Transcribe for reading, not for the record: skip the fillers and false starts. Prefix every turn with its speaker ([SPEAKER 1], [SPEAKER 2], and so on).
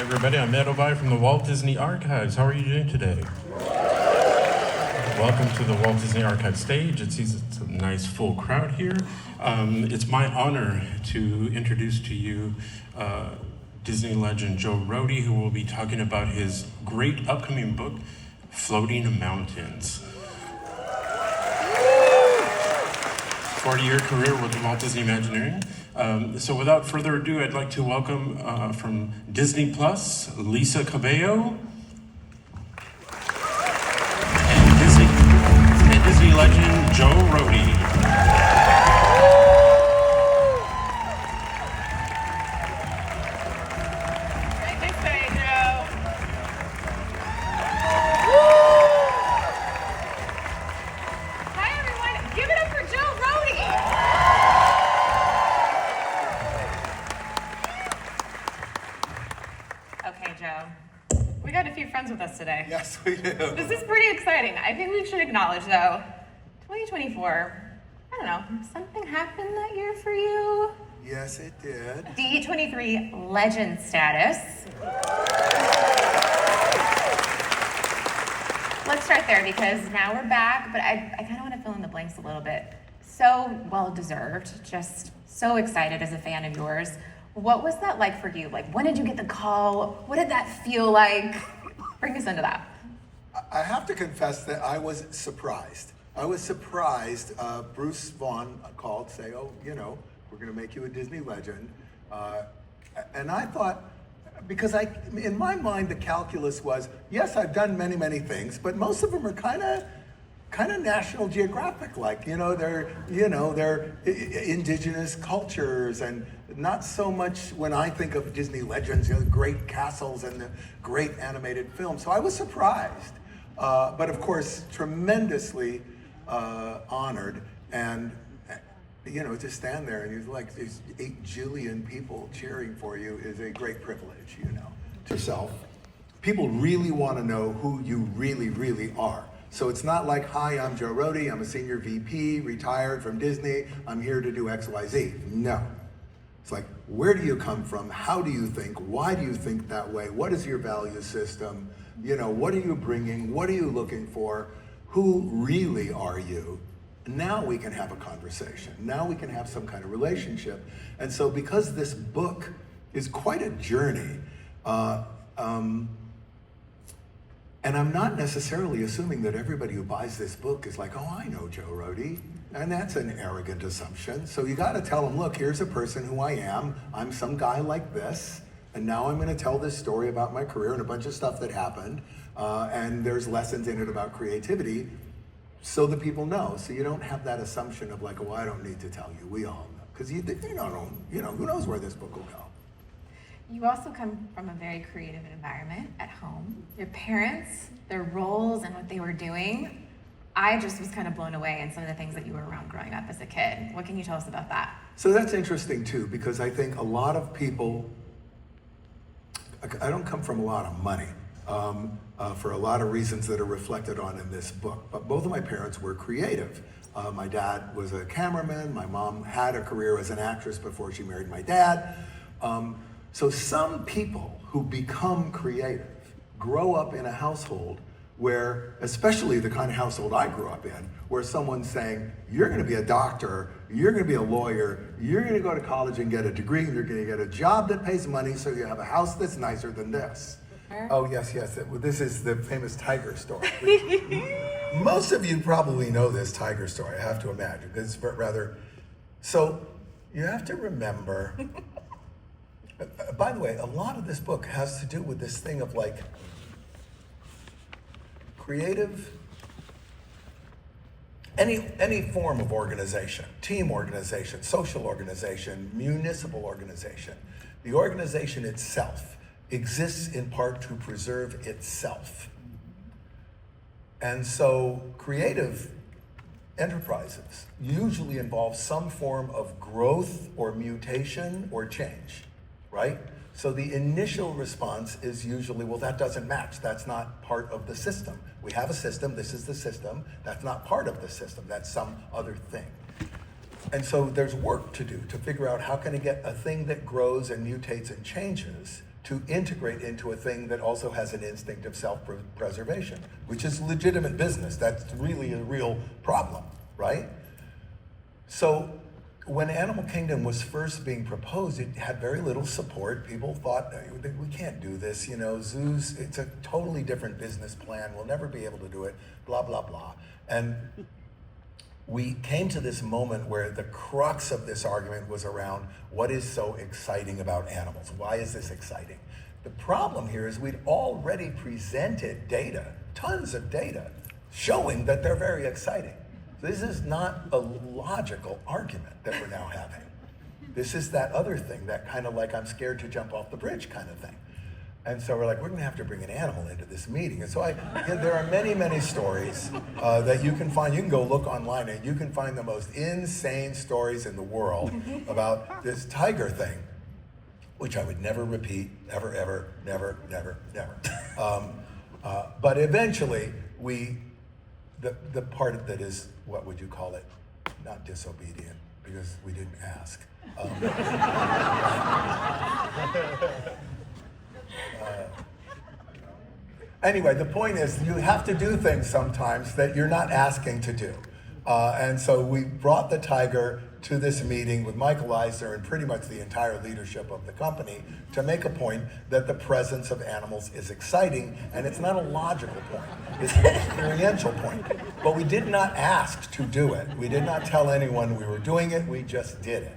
[SPEAKER 1] everybody. I'm Ed Obai from the Walt Disney Archives. How are you doing today? Welcome to the Walt Disney Archives stage. It's a nice full crowd here. It's my honor to introduce to you Disney legend Joe Rhode, who will be talking about his great upcoming book, Floating Mountains. 40-year career with Walt Disney Imagineering. So without further ado, I'd like to welcome from Disney Plus, Lisa Cabello, and Disney legend Joe Rhode.
[SPEAKER 2] Today.
[SPEAKER 3] Yes, we do.
[SPEAKER 2] This is pretty exciting. I think we should acknowledge, though, 2024, I don't know, something happened that year for you?
[SPEAKER 3] Yes, it did.
[SPEAKER 2] D23 legend status. Let's start there because now we're back, but I kind of want to fill in the blanks a little bit. So well-deserved, just so excited as a fan of yours. What was that like for you? Like, when did you get the call? What did that feel like? Bring us into that.
[SPEAKER 3] I have to confess that I was surprised. Bruce Vaughn called, say, oh, we're going to make you a Disney legend. And I thought, because in my mind, the calculus was, yes, I've done many, many things, but most of them are kind of National Geographic like, they're indigenous cultures, and not so much when I think of Disney legends, great castles and the great animated films. So I was surprised, but of course, tremendously honored. And, to stand there and there's 8 jillion people cheering for you is a great privilege, to yourself. People really want to know who you really, really are. So it's not like, hi, I'm Joe Rhode, I'm a senior VP, retired from Disney, I'm here to do X, Y, Z. No. It's like, where do you come from? How do you think? Why do you think that way? What is your value system? What are you bringing? What are you looking for? Who really are you? Now we can have a conversation. Now we can have some kind of relationship. And so because this book is quite a journey, and I'm not necessarily assuming that everybody who buys this book is like, oh, I know Joe Rhode. And that's an arrogant assumption. So you got to tell them, look, here's a person who I am. I'm some guy like this. And now I'm going to tell this story about my career and a bunch of stuff that happened. And there's lessons in it about creativity so that people know. So you don't have that assumption of like, oh, I don't need to tell you. We all know. Because who knows where this book will go.
[SPEAKER 2] You also come from a very creative environment at home. Your parents, their roles and what they were doing, I just was kind of blown away in some of the things that you were around growing up as a kid. What can you tell us about that?
[SPEAKER 3] So that's interesting too, because I think a lot of people, I don't come from a lot of money for a lot of reasons that are reflected on in this book, but both of my parents were creative. My dad was a cameraman. My mom had a career as an actress before she married my dad. So some people who become creative grow up in a household where, especially the kind of household I grew up in, where someone's saying, you're going to be a doctor, you're going to be a lawyer, you're going to go to college and get a degree, and you're going to get a job that pays money so you have a house that's nicer than this. Oh, yes. This is the famous tiger story. Most of you probably know this tiger story, I have to imagine. It's rather... So you have to remember... By the way, a lot of this book has to do with this thing of like creative, any form of organization, team organization, social organization, municipal organization. The organization itself exists in part to preserve itself. And so creative enterprises usually involve some form of growth or mutation or change. Right? So the initial response is usually, well, that doesn't match. That's not part of the system. We have a system, this is the system. That's not part of the system, that's some other thing. And so there's work to do to figure out how can I get a thing that grows and mutates and changes to integrate into a thing that also has an instinct of self-preservation, which is legitimate business. That's really a real problem, right? So when Animal Kingdom was first being proposed, it had very little support. People thought, we can't do this, you know, zoos, it's a totally different business plan, we'll never be able to do it, blah, blah, blah. And we came to this moment where the crux of this argument was around what is so exciting about animals? Why is this exciting? The problem here is we'd already presented data, tons of data, showing that they're very exciting. This is not a logical argument that we're now having. This is that other thing, that kind of like I'm scared to jump off the bridge kind of thing. And so we're like, we're gonna have to bring an animal into this meeting. And so there are many, many stories that you can find. You can go look online and you can find the most insane stories in the world about this tiger thing, which I would never repeat, ever, ever, never, never, never. But eventually, the part that is, what would you call it? Not disobedient, because we didn't ask. Anyway, the point is you have to do things sometimes that you're not asking to do. And so we brought the tiger to this meeting with Michael Eisner and pretty much the entire leadership of the company to make a point that the presence of animals is exciting, and it's not a logical point, it's an experiential point. But we did not ask to do it. We did not tell anyone we were doing it, we just did it.